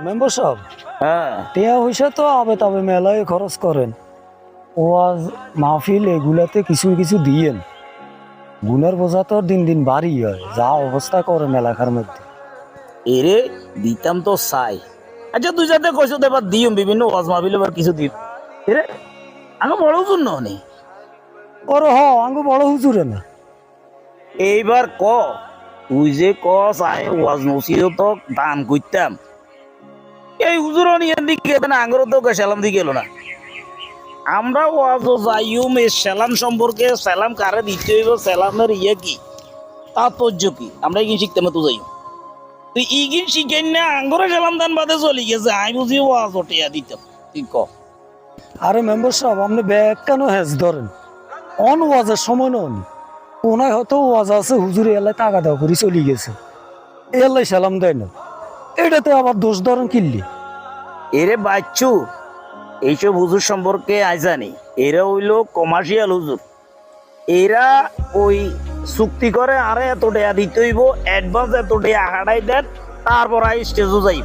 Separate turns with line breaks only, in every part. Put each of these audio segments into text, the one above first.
Member সাহেব,
হ্যাঁ
টিয়া পয়সা তো আবে তবে মেলায় খরচ করেন, ওয়াজ মাহফিল এগুলাতে কিছু কিছু দিয়েন। গুনার বোঝা তো দিন দিন বাড়ি হয়, যা অবস্থা করেন এলাকার মধ্যে।
এরে দিতাম তো চাই। আচ্ছা তুই যাতে কইছো এবার দিম বিভিন্ন ওয়াজ মাহফিল এবার কিছু দিম। এরে আমি বড় জন্য নেই।
ওর আঙ্গু বড় হুজুরে না।
এইবার ক তুই যে ক চাই ওয়াজ নসিও তো দান করতাম, এই হুজুর নিয়ে দিকে না আঙ্গুর তো সালাম দিয়ে গেল না। আমরা ওয়াজ যাইম এই সালাম সম্পর্কে, সালাম কারে দিতে হইব, সালামের ইয়ে কি, তাৎপর্য কি, আমরা এগিয়ে শিখতে মতো যাই। তুই ইগিন শিখেন না আঙ্গুরে সালাম দান বাদে চলে গেছে, আমি বুঝি ওয়াজ ওটিয়া দিতাম। তুই ক
আরে মেম্বার সাহেব, আপনি ব্যাগ কেন হ্যাজ ধরেন? অন ওয়াজের সময় নন, কোনায় হয়তো ওয়াজ আছে, হুজুরে এলাই টাকা দেওয়া করে চলে গেছে, এলাই সালাম দেয় না, এটাতে আবার দোষ ধরেন কিনলি?
এরে বাচ্চু, এইসব হুজুর সম্পর্কে আই জানি, এরা হইলো কমার্শিয়াল হুজুর। এরা ওই চুক্তি করে আরে এত টাকা দিতে হইব, অ্যাডভান্স এত টাকা হারাই দেন, তারপর আই স্টেজও যাই।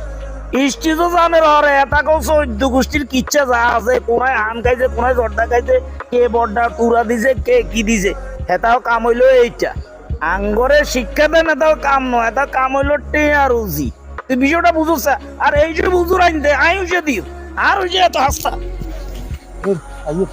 স্টেজও জানের হরে এটা কেউ 14 গোষ্ঠীর কিচ্ছা যা আছে, কোনায় হান খাইছে, কোনায় জর্দা খাইছে, কে বড্ডা টুরা দিছে, কে কি দিছে, এটাও কাম হইলো এইটা। আঙ্গরে শিক্ষা দেন, এটাও কাম নয়, এটা কাম হইলো টেয়া রুজি। তুই বিষয়টা বুঝছ? আর এই যে বুঝুর আইন দে আই হইছে দিও আর হইছে এত হাস্তা।
আইয়ো